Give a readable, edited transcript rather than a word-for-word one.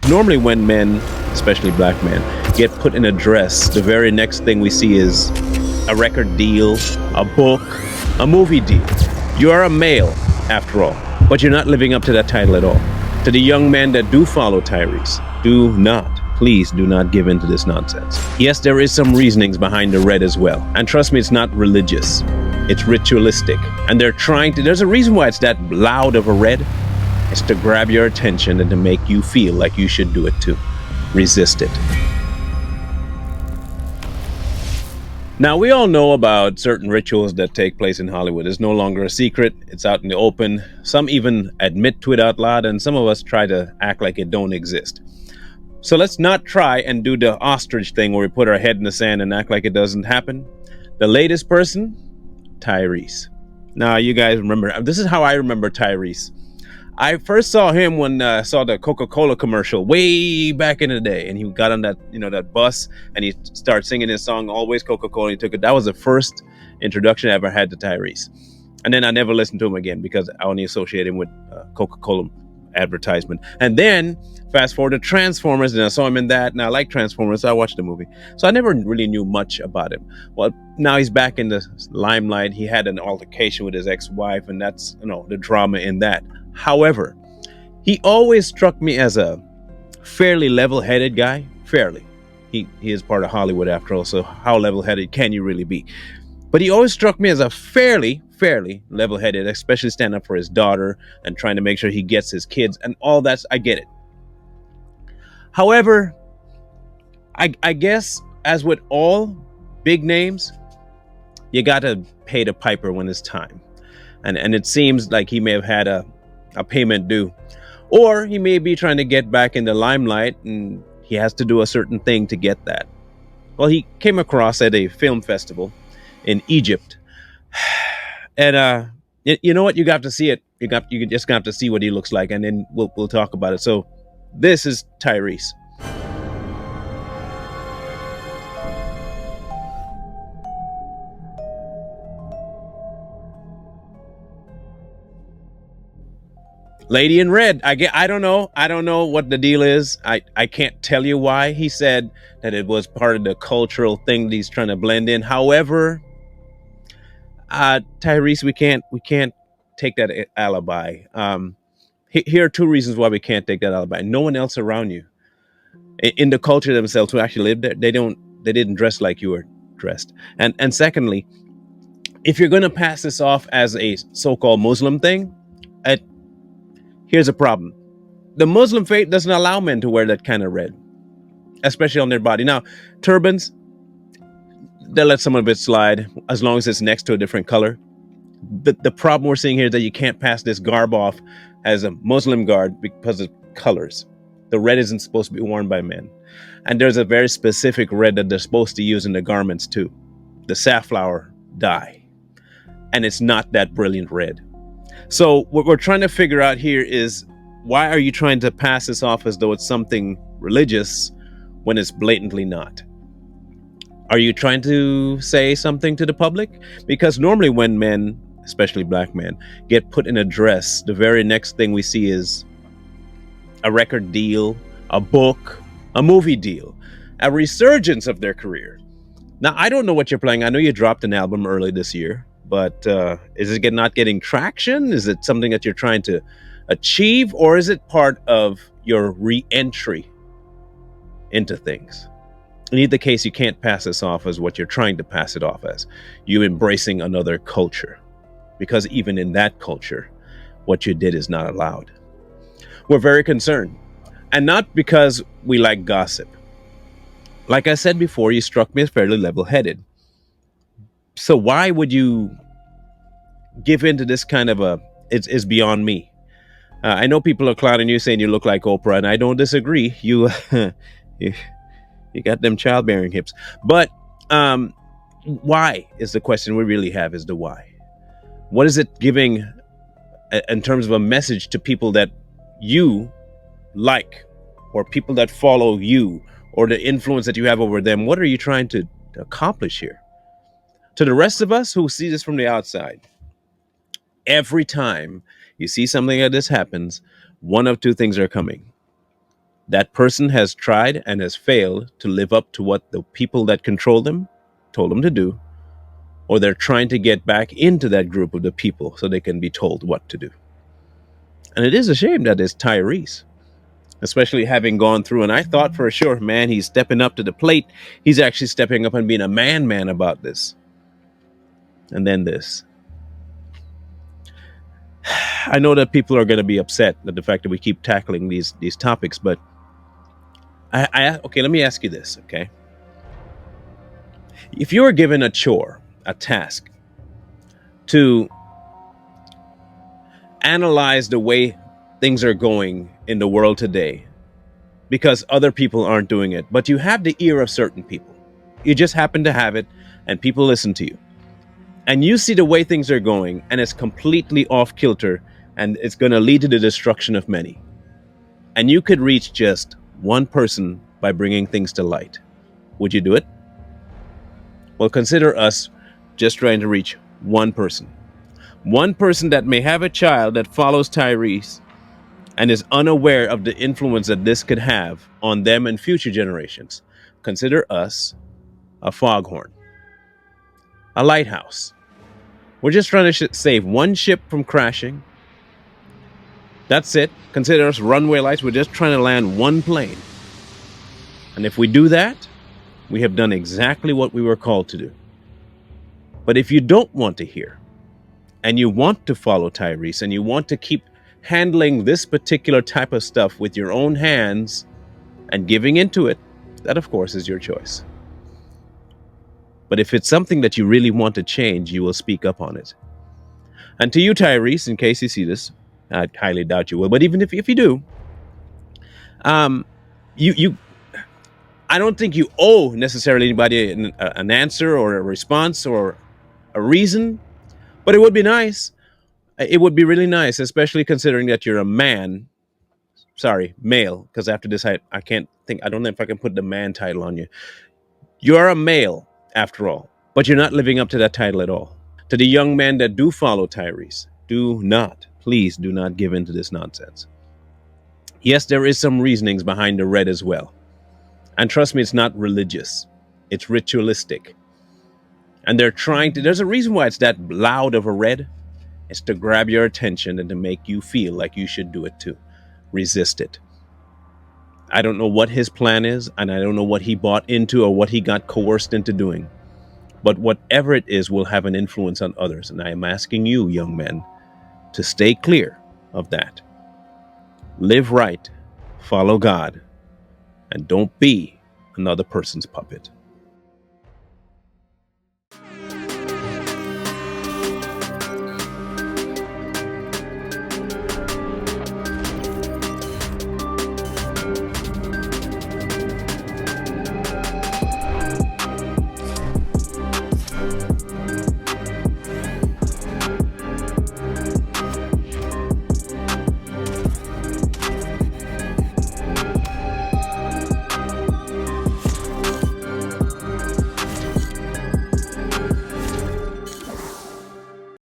Normally, when men, especially black men, get put in a dress, the very next thing we see is a record deal, a book, a movie deal. You are a male, after all, but you're not living up to that title at all. To the young men that do follow Tyrese, please do not give in to this nonsense. Yes, there is some reasonings behind the red as well. And trust me, it's not religious. It's ritualistic. And there's a reason why it's that loud of a red. It's to grab your attention and to make you feel like you should do it too. Resist it. Now, we all know about certain rituals that take place in Hollywood. It's no longer a secret. It's out in the open. Some even admit to it out loud, and some of us try to act like it don't exist. So let's not try and do the ostrich thing where we put our head in the sand and act like it doesn't happen. The latest person, Tyrese. Now, you guys remember, this is how I remember Tyrese. I first saw him when I saw the Coca-Cola commercial way back in the day, and he got on that, that bus, and he started singing his song, Always Coca-Cola. He took it. That was the first introduction I ever had to Tyrese. And then I never listened to him again because I only associate him with Coca-Cola advertisement. And then fast forward to Transformers, and I saw him in that, and I like Transformers, so I watched the movie. So I never really knew much about him. Well, now he's back in the limelight. He had an altercation with his ex-wife, and that's, the drama in that. However, he always struck me as a fairly level-headed guy. Fairly. He is part of Hollywood after all, so how level-headed can you really be? But he always struck me as a fairly level-headed, especially standing up for his daughter and trying to make sure he gets his kids and all that. I get it. However, I guess as with all big names, you got to pay the piper when it's time. And it seems like he may have had a payment due, or he may be trying to get back in the limelight and he has to do a certain thing to get that. Well, he came across at a film festival in Egypt, and you know what? You got to see it. You just got to see what he looks like, and then we'll talk about it. So, this is Tyrese. Lady in red. I don't know what the deal is. I can't tell you why. He said that it was part of the cultural thing that he's trying to blend in. However, Tyrese, we can't take that alibi. Here are two reasons why we can't take that alibi. No one else around you in the culture themselves who actually lived there, they didn't dress like you were dressed. And secondly, if you're going to pass this off as a so-called Muslim thing, here's a problem. The Muslim faith doesn't allow men to wear that kind of red, especially on their body. Now, turbans, they'll let some of it slide as long as it's next to a different color. The problem we're seeing here is that you can't pass this garb off as a Muslim garb because of colors. The red isn't supposed to be worn by men. And there's a very specific red that they're supposed to use in the garments too. The safflower dye. And it's not that brilliant red. So what we're trying to figure out here is, why are you trying to pass this off as though it's something religious when it's blatantly not? Are you trying to say something to the public? Because normally when men, especially black men, get put in a dress, the very next thing we see is a record deal, a book, a movie deal, a resurgence of their career. Now, I don't know what you're playing. I know you dropped an album early this year. But is it not getting traction? Is it something that you're trying to achieve? Or is it part of your re-entry into things? In either case, you can't pass this off as what you're trying to pass it off as. You embracing another culture. Because even in that culture, what you did is not allowed. We're very concerned. And not because we like gossip. Like I said before, you struck me as fairly level-headed. So why would you give into this kind of it's beyond me. I know people are clowning you, saying you look like Oprah, and I don't disagree. You you got them childbearing hips. But why is the question we really have, is the why. What is it giving in terms of a message to people that you like, or people that follow you, or the influence that you have over them? What are you trying to accomplish here? To the rest of us who see this from the outside, every time you see something like this happens, one of two things are coming. That person has tried and has failed to live up to what the people that control them told them to do, or they're trying to get back into that group of the people so they can be told what to do. And it is a shame that it's Tyrese, especially having gone through. And I thought for sure, man, he's stepping up to the plate. He's actually stepping up and being a man about this. And then this. I know that people are going to be upset at the fact that we keep tackling these topics, but okay, let me ask you this, okay? If you were given a chore, a task, to analyze the way things are going in the world today, because other people aren't doing it, but you have the ear of certain people. You just happen to have it, and people listen to you. And you see the way things are going, and it's completely off kilter, and it's going to lead to the destruction of many. And you could reach just one person by bringing things to light. Would you do it? Well, consider us just trying to reach one person. One person that may have a child that follows Tyrese and is unaware of the influence that this could have on them and future generations. Consider us a foghorn, a lighthouse. We're just trying to save one ship from crashing. That's it. Consider us runway lights. We're just trying to land one plane. And if we do that, we have done exactly what we were called to do. But if you don't want to hear, and you want to follow Tyrese, and you want to keep handling this particular type of stuff with your own hands and giving into it, that of course is your choice. But if it's something that you really want to change, you will speak up on it. And to you, Tyrese, in case you see this, I highly doubt you will, but even if you do, you I don't think you owe necessarily anybody an answer or a response or a reason, but it would be nice. It would be really nice, especially considering that you're a man. Sorry, male, because after this, I don't know if I can put the man title on you. You're a male, after all, but you're not living up to that title at all. To the young men that do follow Tyrese, please do not give in to this nonsense. Yes, there is some reasonings behind the red as well. And trust me, it's not religious. It's ritualistic. And there's a reason why it's that loud of a red. It's to grab your attention and to make you feel like you should do it too. Resist it. I don't know what his plan is, and I don't know what he bought into or what he got coerced into doing. But whatever it is will have an influence on others. And I am asking you, young men, to stay clear of that. Live right, follow God, and don't be another person's puppet.